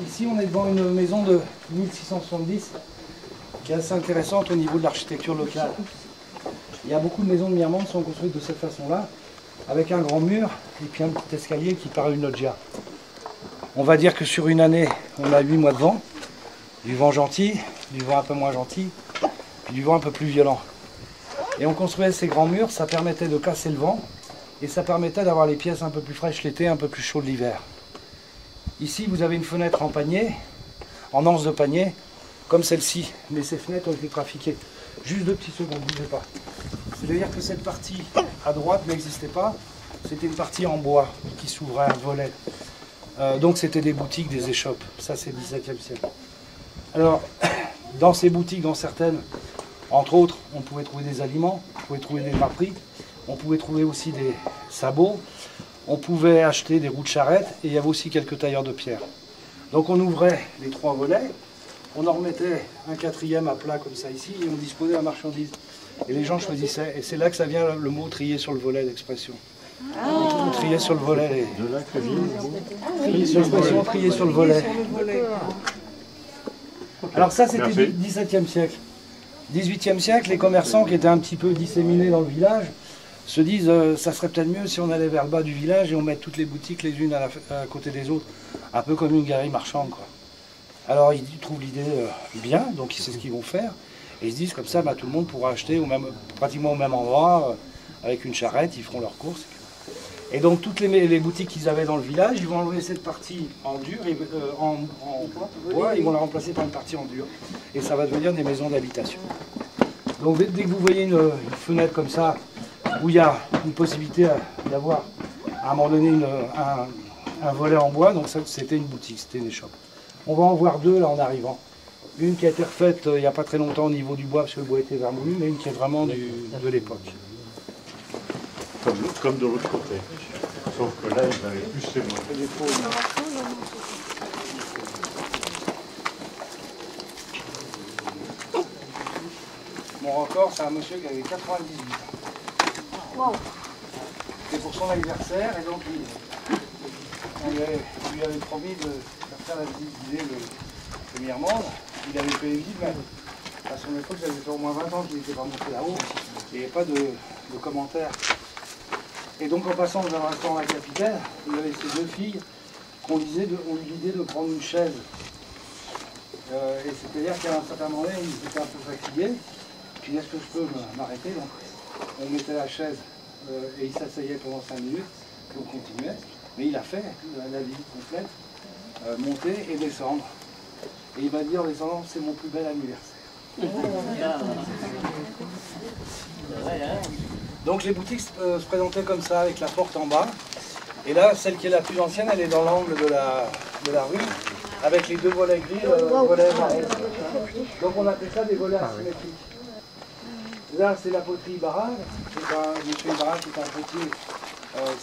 Ici, on est devant une maison de 1670 qui est assez intéressante au niveau de l'architecture locale. Il y a beaucoup de maisons de Mirmande qui sont construites de cette façon-là, avec un grand mur et puis un petit escalier qui part une loggia. On va dire que sur une année, on a 8 mois de vent, du vent gentil, du vent un peu moins gentil, puis du vent un peu plus violent. Et on construisait ces grands murs, ça permettait de casser le vent, et ça permettait d'avoir les pièces un peu plus fraîches l'été, un peu plus chaudes l'hiver. Ici, vous avez une fenêtre en panier, en anse de panier, comme celle-ci. Mais ces fenêtres ont été trafiquées. Juste 2 petites secondes, bougez pas. C'est-à-dire que cette partie à droite n'existait pas. C'était une partie en bois qui s'ouvrait, un volet. Donc c'était des boutiques, des échoppes. Ça, c'est le XVIIe siècle. Alors, dans ces boutiques, dans certaines, entre autres, on pouvait trouver des aliments, on pouvait trouver des draperies, on pouvait trouver aussi des sabots, on pouvait acheter des roues de charrette et il y avait aussi quelques tailleurs de pierre. Donc on ouvrait les 3 volets, on en remettait un 4e à plat comme ça ici et on disposait la marchandise. Et les gens choisissaient. Et c'est là que ça vient le mot trier sur le volet d'expression. On triait sur le volet. De là que vient L'expression trier sur le volet. Alors ça c'était du XVIIe siècle. 18e siècle, les commerçants qui étaient un petit peu disséminés dans le village se disent ça serait peut-être mieux si on allait vers le bas du village et on met toutes les boutiques les unes à côté des autres, un peu comme une galerie marchande, quoi. Alors ils trouvent l'idée bien, donc c'est ce qu'ils vont faire, et ils se disent comme ça tout le monde pourra acheter pratiquement au même endroit, avec une charrette, ils feront leurs courses. Et donc toutes les boutiques qu'ils avaient dans le village, ils vont enlever cette partie en dur, en bois, ils vont la remplacer par une partie en dur. Et ça va devenir des maisons d'habitation. Donc dès que vous voyez une fenêtre comme ça, où il y a une possibilité d'avoir à un moment donné un volet en bois, donc ça c'était une boutique, c'était une échoppe. On va en voir 2 là en arrivant. Une qui a été refaite il n'y a pas très longtemps au niveau du bois, parce que le bois était vermoulu, mais une qui est vraiment de l'époque. Comme de l'autre côté. Sauf que là, ils avaient plus les mots. Mon record, c'est un monsieur qui avait 98 ans. Wow. C'était pour son anniversaire, et donc on lui avait promis de faire la visite de Mirmande. Il avait fait visite, mais à son époque, ça faisait au moins 20 ans qu'il n'était pas monté là-haut. Il n'y avait pas de commentaires. Et donc en passant dans un restaurant à la Capitaine, il y avait ces 2 filles qu'on eu l'idée de prendre une chaise. Et c'est-à-dire qu'à un certain moment, ils étaient un peu fatigués. Puis est-ce que je peux m'arrêter? Donc on mettait la chaise et il s'asseyait pendant 5 minutes, puis on continuait. Mais il a fait la visite complète, monter et descendre. Et il m'a dit en descendant, c'est mon plus bel anniversaire. Donc les boutiques se présentaient comme ça, avec la porte en bas. Et là, celle qui est la plus ancienne, elle est dans l'angle de la rue, avec les 2 volets gris, le volet marron. Donc on appelle ça des volets asymétriques. Là, c'est la poterie Barral. Monsieur Barral qui est un potier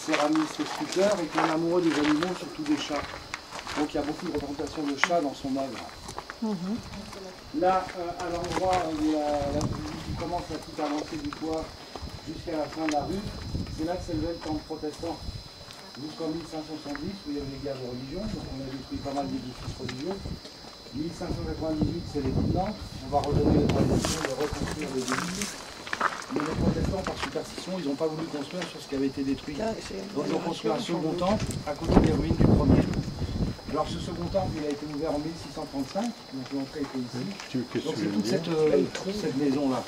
céramiste et sculpteur et qui est un amoureux des animaux, surtout des chats. Donc il y a beaucoup de représentations de chats dans son œuvre. Là, à l'endroit où il commence la petite avancée du toit jusqu'à la fin de la rue, c'est là que s'élevait le camp protestant. Jusqu'en 1570, où il y avait les guerres de religion, donc on a détruit pas mal d'édifices religieux. 1598, c'est les Nantes. On va redonner la tradition de reconstruire les églises. Mais les protestants, par superstition, ils n'ont pas voulu construire sur ce qui avait été détruit. Donc ils ont construit un second temple à côté des ruines du premier. Alors ce second temple, il a été ouvert en 1635, donc l'entrée était ici. Donc c'est toute cette maison-là.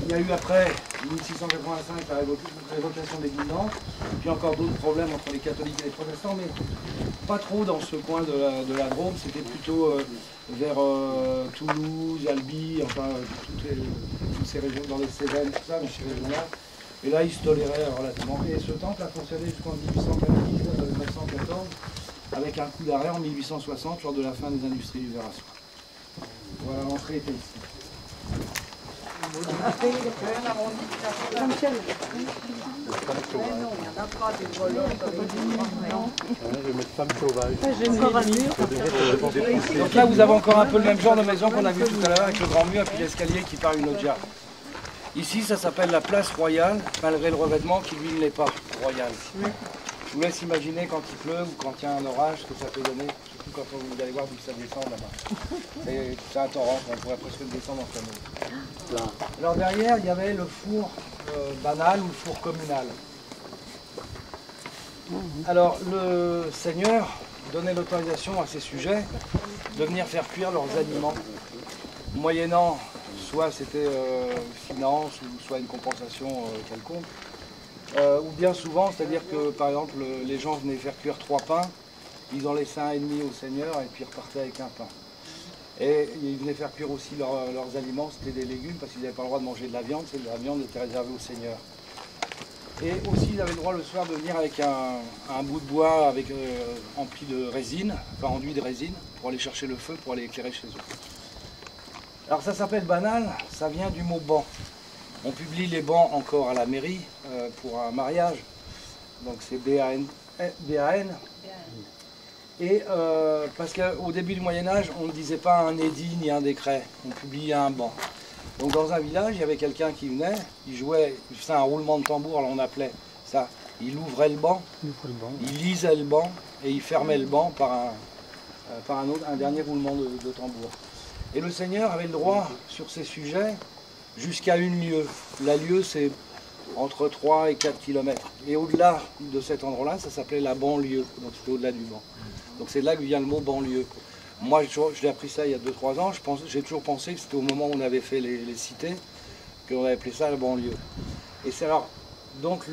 Il y a eu après 1685 la révocation des l'église Nantes, puis encore d'autres problèmes entre les catholiques et les protestants, mais pas trop dans ce coin de la Drôme, c'était plutôt vers Toulouse, Albi, enfin toutes ces régions, dans les Cévennes, tout ça, mais ces régions-là. Et là, ils se toléraient relativement. Et ce temple a fonctionné jusqu'en 1814, avec un coup d'arrêt en 1860, lors de la fin des industries du verre à soie. Voilà, l'entrée était ici. Donc là vous avez encore un peu le même genre de maison qu'on a vu tout à l'heure avec le grand mur et puis l'escalier qui part une loggia. Ici ça s'appelle la place royale malgré le revêtement qui lui ne l'est pas royal. Je vous laisse imaginer quand il pleut ou quand il y a un orage, ce que ça peut donner, surtout quand vous allez voir d'où ça descend là-bas. C'est un torrent, on pourrait presque le descendre en canot. Alors derrière, il y avait le four banal ou le four communal. Alors le Seigneur donnait l'autorisation à ces sujets de venir faire cuire leurs aliments, moyennant soit c'était finance ou soit une compensation quelconque. Ou bien souvent, c'est-à-dire que par exemple les gens venaient faire cuire 3 pains, ils en laissaient un et demi au Seigneur et puis ils repartaient avec un pain. Et ils venaient faire cuire aussi leurs aliments, c'était des légumes parce qu'ils n'avaient pas le droit de manger de la viande, la viande était réservée au Seigneur. Et aussi ils avaient le droit le soir de venir avec un bout de bois avec, empli de résine, enfin enduit de résine, pour aller chercher le feu, pour aller éclairer chez eux. Alors ça s'appelle banal, ça vient du mot banc. On publie les bancs encore à la mairie pour un mariage, donc c'est B-A-N. Et parce qu'au début du Moyen-Âge, on ne disait pas un édit ni un décret, on publiait un banc. Donc dans un village, il y avait quelqu'un qui venait, il faisait un roulement de tambour, alors on appelait ça, il ouvrait le banc, il lisait le banc et il fermait le banc par un dernier roulement de tambour. Et le Seigneur avait le droit sur ces sujets jusqu'à une lieue. La lieue, c'est entre 3 et 4 km. Et au-delà de cet endroit-là, ça s'appelait la banlieue. Donc c'était au-delà du banc. Donc c'est de là que vient le mot banlieue. Moi, je l'ai appris ça il y a 2-3 ans. J'ai toujours pensé que c'était au moment où on avait fait les cités qu'on avait appelé ça la banlieue. Et c'est alors, donc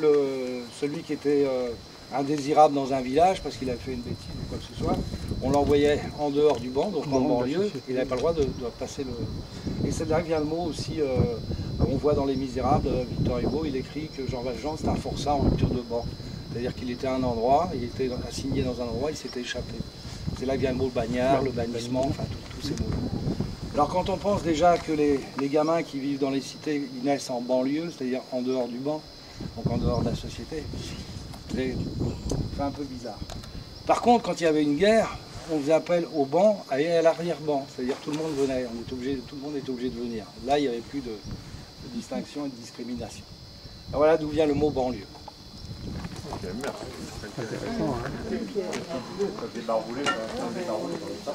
celui qui était indésirable dans un village parce qu'il avait fait une bêtise ou quoi que ce soit, on l'envoyait en dehors du banc, donc en banlieue, il n'avait pas le droit de passer le... Et c'est là que vient le mot aussi, on voit dans Les Misérables, Victor Hugo, il écrit que Jean Valjean, c'est un forçat en rupture de banc. C'est-à-dire qu'il était à un endroit, il était assigné dans un endroit, il s'était échappé. C'est là que vient le mot bagnard, le bannissement, enfin tous ces mots. Alors quand on pense déjà que les gamins qui vivent dans les cités, ils naissent en banlieue, c'est-à-dire en dehors du banc, donc en dehors de la société, c'est un peu bizarre. Par contre, quand il y avait une guerre, on faisait appel au banc et à l'arrière-banc, c'est-à-dire tout le monde venait, tout le monde était obligé de venir. Là, il n'y avait plus de distinction et de discrimination. Alors voilà d'où vient le mot banlieue. Ok, merci. C'est intéressant, hein. Ça débarroulé, ça débarroulé comme ça.